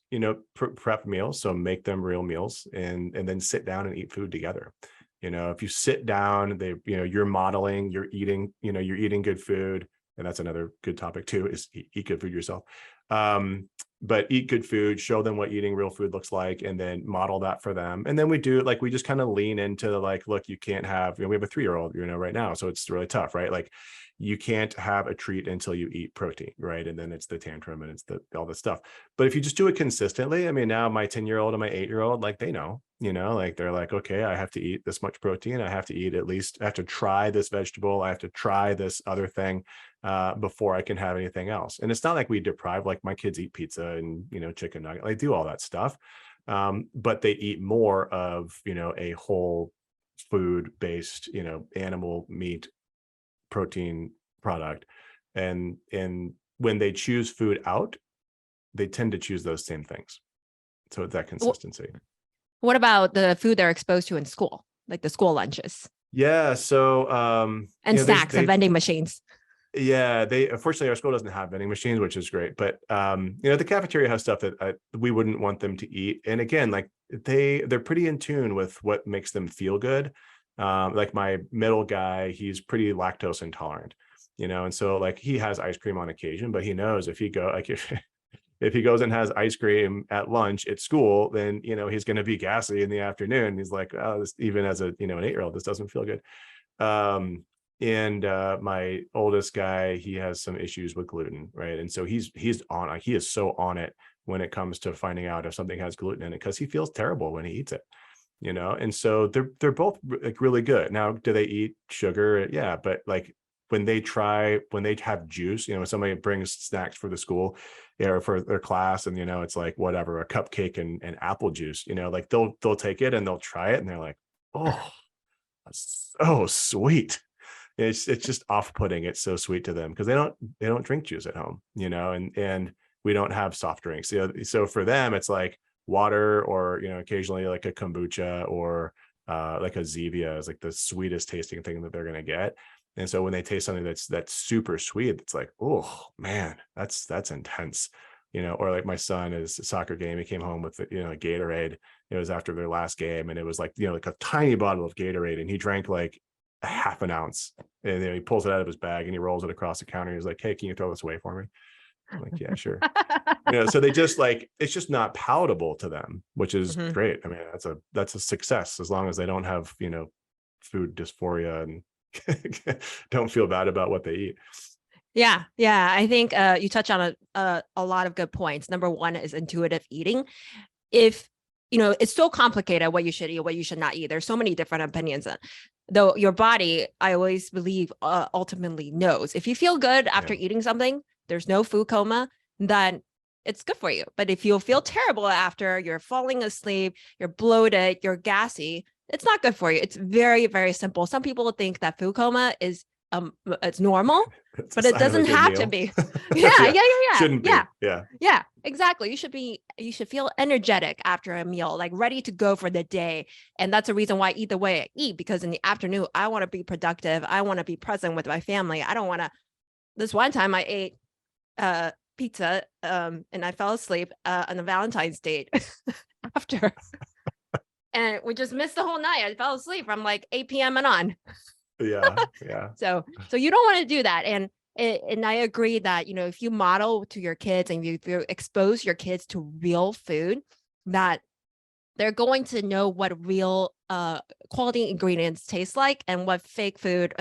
prep meals, so make them real meals, and then sit down and eat food together. If you sit down, you're modeling, you're eating good food, and that's another good topic too, is eat good food yourself. But eat good food, show them what eating real food looks like, and then model that for them. And then we just kind of lean into look, you can't have, we have a 3-year-old, right now. So it's really tough, right? Like you can't have a treat until you eat protein, right? And then it's the tantrum and it's all this stuff. But if you just do it consistently, I mean, now my 10-year-old and my 8-year-old, like they know, like they're like, okay, I have to eat this much protein. I have to try this vegetable. I have to try this other thing before I can have anything else. And it's not like we deprive, like my kids eat pizza and, chicken nugget, they do all that stuff. But they eat more of, a whole food based, animal meat protein product. And when they choose food out, they tend to choose those same things. So it's that consistency. What about the food they're exposed to in school, like the school lunches? Yeah. So, and snacks and vending machines. Yeah, unfortunately our school doesn't have vending machines, which is great. But the cafeteria has stuff that we wouldn't want them to eat. And again, like they're pretty in tune with what makes them feel good. Like my middle guy, he's pretty lactose intolerant, and so like he has ice cream on occasion, but he knows if he if he goes and has ice cream at lunch at school, then he's going to be gassy in the afternoon. He's like, oh, this, even as an 8-year-old, this doesn't feel good. And my oldest guy, he has some issues with gluten, right? And so he is so on it when it comes to finding out if something has gluten in it, because he feels terrible when he eats it, and so they're both like really good. Now, do they eat sugar? Yeah, but like when they have juice, when somebody brings snacks for the school or for their class, and it's like whatever, a cupcake and apple juice, like they'll take it and they'll try it and they're like, oh, that's so sweet. It's just off-putting. It's so sweet to them because they don't drink juice at home, and we don't have soft drinks. So for them it's like water, or occasionally like a kombucha, or like a Zevia is like the sweetest tasting thing that they're going to get. And so when they taste something that's super sweet, it's like, oh man, that's intense. Or like my son, his soccer game, he came home with a Gatorade. It was after their last game, and it was like like a tiny bottle of Gatorade, and he drank like a half an ounce, and then he pulls it out of his bag and he rolls it across the counter. He's like, hey, can you throw this away for me? I'm like, yeah, sure. So they just like, it's just not palatable to them, which is great. I mean, that's a success, as long as they don't have food dysphoria and don't feel bad about what they eat. Yeah. I think you touch on a lot of good points. Number one is intuitive eating. If it's so complicated what you should eat, what you should not eat. There's so many different opinions. Though your body, I always believe, ultimately knows. If you feel good after eating something, there's no food coma, then it's good for you. But if you feel terrible after, you're falling asleep, you're bloated, you're gassy, it's not good for you. It's very, very simple. Some people think that food coma is it's normal, It's a but it sign of a doesn't good have to meal. be. Yeah, Yeah, yeah, yeah, shouldn't yeah, be. Yeah, yeah, exactly. You should feel energetic after a meal, like ready to go for the day. And that's a reason why either way I eat, because in the afternoon, I want to be productive. I want to be present with my family. I don't want to. This one time I ate pizza and I fell asleep on a Valentine's date after. And we just missed the whole night. I fell asleep from like 8 p.m. and on. yeah, yeah. So you don't want to do that. And I agree that, if you model to your kids and if you expose your kids to real food, that they're going to know what real quality ingredients taste like, and what fake food,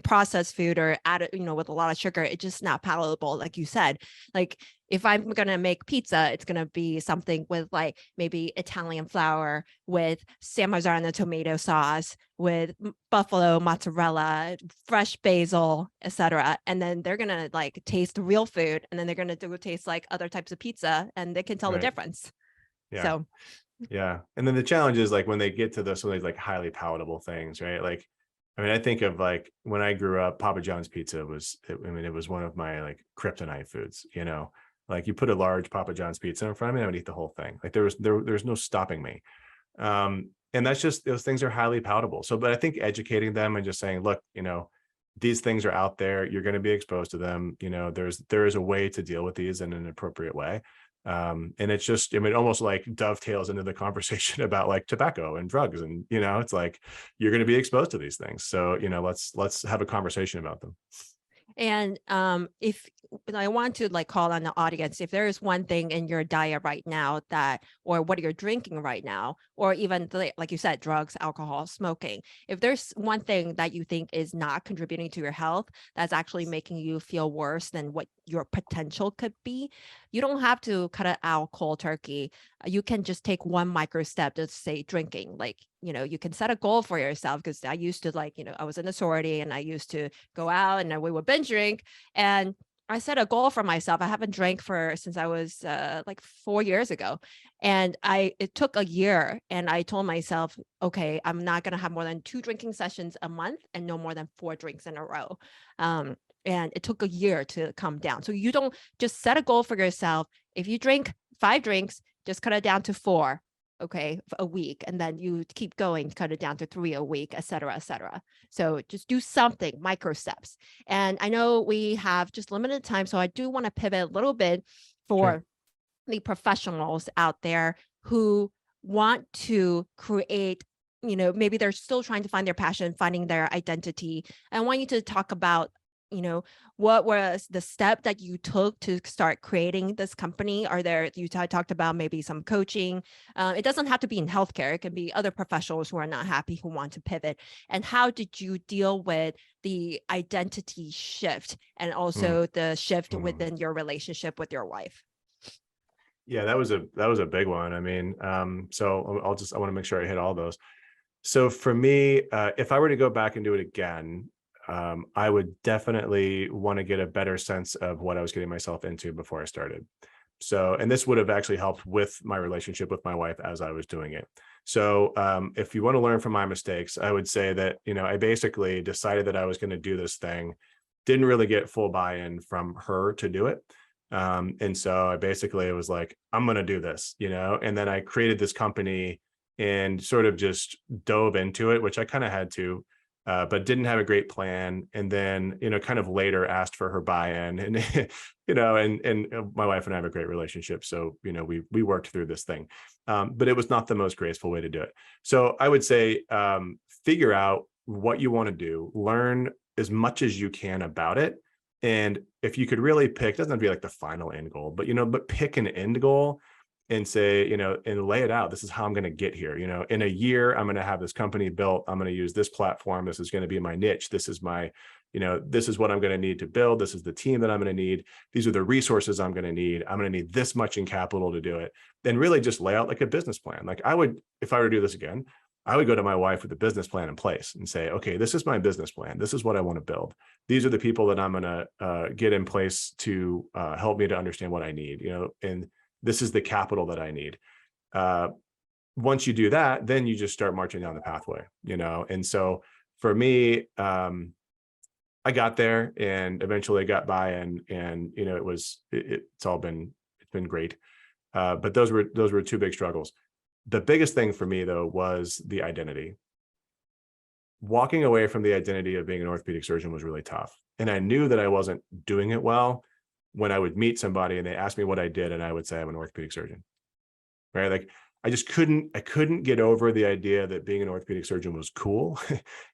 processed food, or added, with a lot of sugar, it's just not palatable. Like you said, like if I'm going to make pizza, it's going to be something with like maybe Italian flour with San Marzano tomato sauce, with buffalo mozzarella, fresh basil, etc. And then they're going to like taste real food, and then they're going to taste like other types of pizza, and they can tell the Right. difference. Yeah. So Yeah. And then the challenge is like when they get to some of these like highly palatable things, right? Like, I mean, I think of like when I grew up, Papa John's pizza it was one of my like kryptonite foods, like you put a large Papa John's pizza in front of me, I would eat the whole thing. Like there's no stopping me. And that's just, those things are highly palatable. So, but I think educating them and just saying, look, these things are out there, you're going to be exposed to them. There is a way to deal with these in an appropriate way. And it's just, I mean, it almost like dovetails into the conversation about like tobacco and drugs. And, it's like, you're going to be exposed to these things. So, let's have a conversation about them. And if I want to like call on the audience, if there is one thing in your diet right now or what you're drinking right now, or even like you said, drugs, alcohol, smoking, if there's one thing that you think is not contributing to your health, that's actually making you feel worse than what your potential could be, you don't have to cut it out cold turkey. You can just take one micro step to say drinking. Like, you can set a goal for yourself, because I used to like, I was in a sorority and I used to go out and we would binge drink. And I set a goal for myself. I haven't drank since I was like 4 years ago. And it took a year, and I told myself, okay, I'm not going to have more than 2 drinking sessions a month and no more than 4 drinks in a row. And it took a year to come down. So you don't just set a goal for yourself. If you drink 5 drinks, just cut it down to 4. Okay, a week, and then you keep going, cut it down to 3 a week, et cetera, et cetera. So just do something, micro steps. And I know we have just limited time, so I do want to pivot a little bit for the professionals out there who want to create, maybe they're still trying to find their passion, finding their identity. I want you to talk about, what was the step that you took to start creating this company? You talked about maybe some coaching. It doesn't have to be in healthcare. It can be other professionals who are not happy, who want to pivot. And how did you deal with the identity shift and also the shift within your relationship with your wife? Yeah, that was a big one. I mean, so I want to make sure I hit all those. So for me, if I were to go back and do it again, I would definitely want to get a better sense of what I was getting myself into before I started. So, and this would have actually helped with my relationship with my wife as I was doing it. So, if you want to learn from my mistakes, I would say that, I basically decided that I was going to do this thing, didn't really get full buy-in from her to do it. And so I basically was like, I'm going to do this, and then I created this company and sort of just dove into it, which I kind of had to, but didn't have a great plan. And then, kind of later asked for her buy-in, and, and my wife and I have a great relationship. So, we worked through this thing, but it was not the most graceful way to do it. So I would say, figure out what you want to do, learn as much as you can about it. And if you could really pick, doesn't have to be like the final end goal, but, but pick an end goal and say, and lay it out. This is how I'm going to get here. In a year, I'm going to have this company built. I'm going to use this platform. This is going to be my niche. This is my, this is what I'm going to need to build. This is the team that I'm going to need. These are the resources I'm going to need. I'm going to need this much in capital to do it. Then really just lay out like a business plan. Like I would, if I were to do this again, I would go to my wife with a business plan in place and say, okay, this is my business plan. This is what I want to build. These are the people that I'm going to get in place to help me to understand what I need, and this is the capital that I need. Once you do that, then you just start marching down the pathway, And so for me, I got there and eventually got by, and you know, it's been great. But those were two big struggles. The biggest thing for me though was the identity. Walking away from the identity of being an orthopedic surgeon was really tough. And I knew that I wasn't doing it well when I would meet somebody and they asked me what I did, and I would say I'm an orthopedic surgeon. Right? Like I couldn't get over the idea that being an orthopedic surgeon was cool,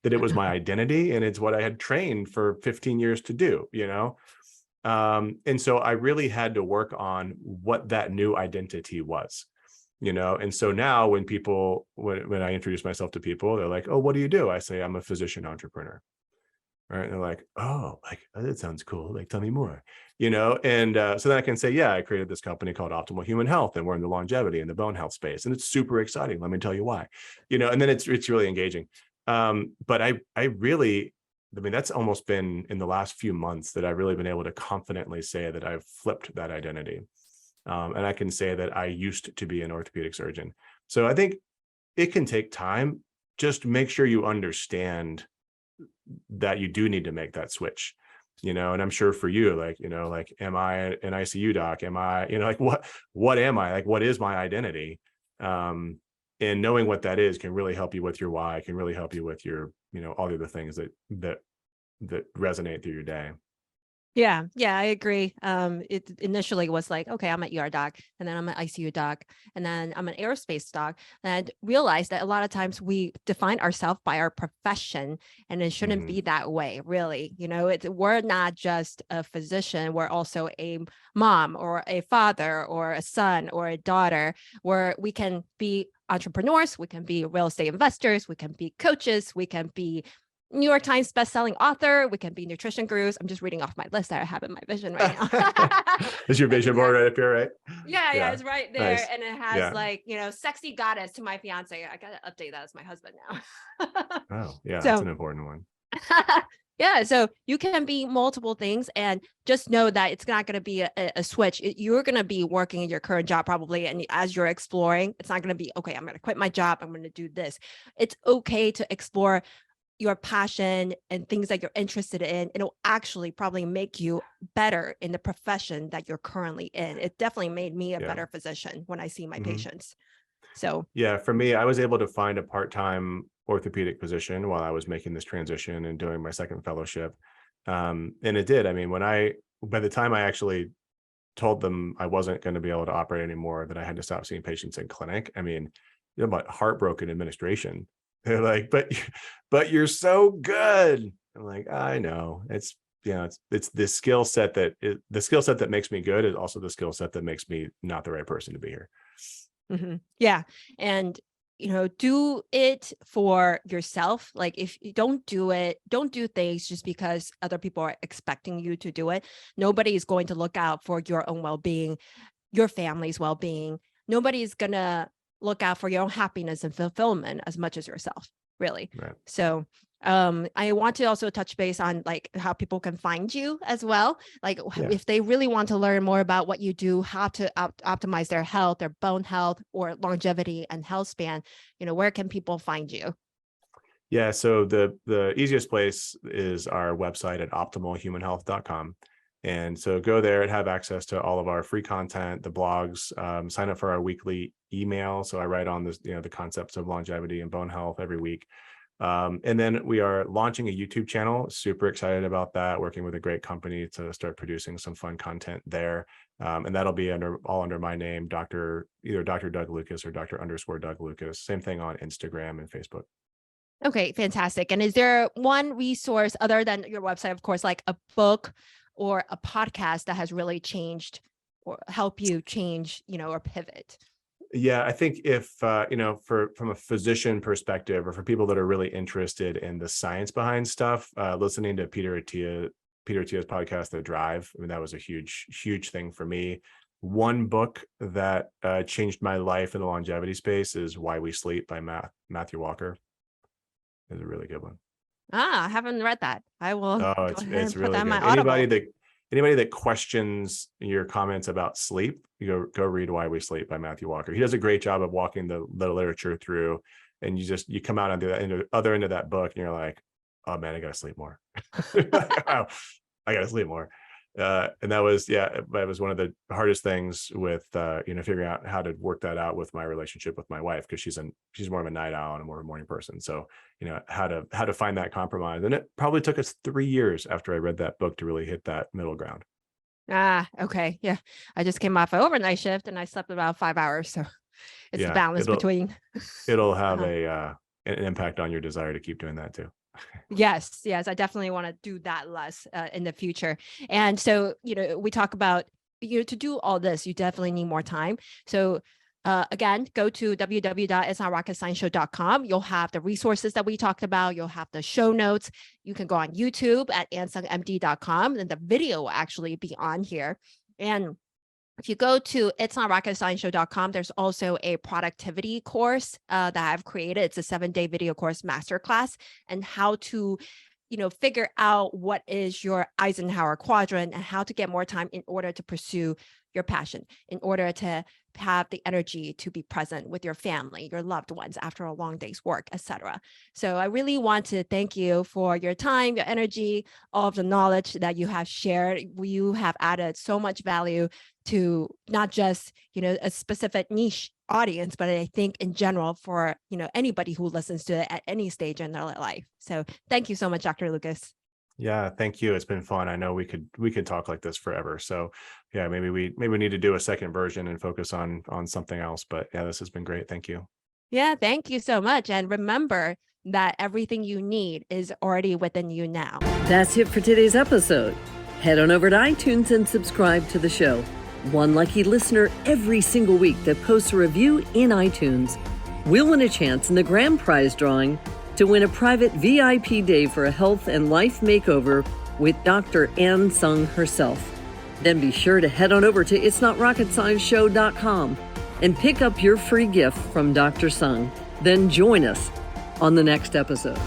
that it was my identity and it's what I had trained for 15 years to do, you know? And so I really had to work on what that new identity was, you know? And so now when I introduce myself to people, they're like, oh, what do you do? I say, I'm a physician entrepreneur. Right. And they're like, oh, like, oh, that sounds cool. Like, tell me more, you know? And so then I can say, yeah, I created this company called Optimal Human Health, and we're in the longevity and the bone health space. And it's super exciting. Let me tell you why, you know, and then it's really engaging. But I really, I mean, that's almost been in the last few months that I've really been able to confidently say that I've flipped that identity. And I can say that I used to be an orthopedic surgeon. So I think it can take time. Just make sure you understand that you do need to make that switch, you know. And I'm sure for you, like, you know, like, am I an ICU doc? Am I, you know, like, what am I, like, what is my identity? And knowing what that is can really help you with your why, can really help you with your, you know, all the other things that resonate through your day. Yeah, I agree. It initially was like, okay, I'm an ER doc, and then I'm an ICU doc, and then I'm an aerospace doc. And I realized that a lot of times we define ourselves by our profession, and it shouldn't be that way, really. You know, we're not just a physician, we're also a mom or a father or a son or a daughter, where we can be entrepreneurs, we can be real estate investors, we can be coaches, we can be New York Times bestselling author, we can be nutrition gurus. I'm just reading off my list that I have in my vision right now. Is your vision board right up here, right? Yeah, it's right there. Nice. And it has like, you know, sexy goddess to my fiance. I gotta update that as my husband now. Oh, yeah, that's So an important one. yeah, so you can be multiple things, and just know that it's not going to be a switch. You're going to be working in your current job probably, and as you're exploring, it's not going to be, okay, I'm going to quit my job, I'm going to do this. It's okay to explore your passion and things that you're interested in. It'll actually probably make you better in the profession that you're currently in. It definitely made me a better physician when I see my patients. So yeah, for me, I was able to find a part-time orthopedic position while I was making this transition and doing my second fellowship. And it did. I mean, by the time I actually told them I wasn't going to be able to operate anymore, that I had to stop seeing patients in clinic, I mean, you know, about heartbroken administration. They're like, but you're so good. I'm like, I know. It's, you know, it's the skill set that makes me good is also the skill set that makes me not the right person to be here. Yeah. And, you know, do it for yourself. Like, if you don't do things just because other people are expecting you to do it. Nobody is going to look out for your own well-being, your family's well-being. Nobody's going to look out for your own happiness and fulfillment as much as yourself, really. Right. So I want to also touch base on like how people can find you as well. Like if they really want to learn more about what you do, how to optimize their health, their bone health, or longevity and health span, you know, where can people find you? Yeah, so the easiest place is our website at optimalhumanhealth.com. And so go there and have access to all of our free content, the blogs, sign up for our weekly email. So I write on this, you know, the concepts of longevity and bone health every week. And then we are launching a YouTube channel. Super excited about that, working with a great company to start producing some fun content there. And that'll be all under my name, either Dr. Doug Lucas or Dr._Doug Lucas. Same thing on Instagram and Facebook. Okay, fantastic. And is there one resource other than your website, of course, like a book or a podcast that has really changed or help you change, you know, or pivot? Yeah, I think if, you know, from a physician perspective, or for people that are really interested in the science behind stuff, listening to Peter Attia's podcast, The Drive, I mean, that was a huge, huge thing for me. One book that changed my life in the longevity space is Why We Sleep by Matthew Walker. It's a really good one. I haven't read that. I will. Oh, it's really good. Anybody that questions your comments about sleep, you go read Why We Sleep by Matthew Walker. He does a great job of walking the literature through, and you come out on the other end of that book, and you're like, oh man, I gotta sleep more. Wow, I gotta sleep more. And that was, that was one of the hardest things with, figuring out how to work that out with my relationship with my wife, because she's more of a night owl and more of a morning person. So, how to find that compromise. And it probably took us 3 years after I read that book to really hit that middle ground. Okay. Yeah. I just came off an overnight shift and I slept about 5 hours. So it's the balance between. It'll have an impact on your desire to keep doing that too. Yes. I definitely want to do that less in the future. And so, we talk about, to do all this, you definitely need more time. So again, go to www.itsnotrocketscienceshow.com. You'll have the resources that we talked about. You'll have the show notes. You can go on YouTube at ansungmd.com, and the video will actually be on here. And if you go to itsnotrocketscienceshow.com, there's also a productivity course that I've created. It's a 7-day video course masterclass, and how to, figure out what is your Eisenhower quadrant and how to get more time in order to pursue your passion, in order to have the energy to be present with your family, your loved ones after a long day's work, etc. So I really want to thank you for your time, your energy, all of the knowledge that you have shared. You have added so much value to not just, a specific niche audience, but I think in general for, anybody who listens to it at any stage in their life. So thank you so much, Dr. Lucas. Yeah, thank you. It's been fun. I know we could talk like this forever. So yeah, maybe we need to do a second version and focus on something else. But yeah, this has been great. Thank you. Yeah, thank you so much. And remember that everything you need is already within you now. That's it for today's episode. Head on over to iTunes and subscribe to the show. One lucky listener every single week that posts a review in iTunes will win a chance in the grand prize drawing to win a private VIP day for a health and life makeover with Dr. Tsung herself. Then be sure to head on over to itsnotrocketscienceshow.com and pick up your free gift from Dr. Tsung. Then join us on the next episode.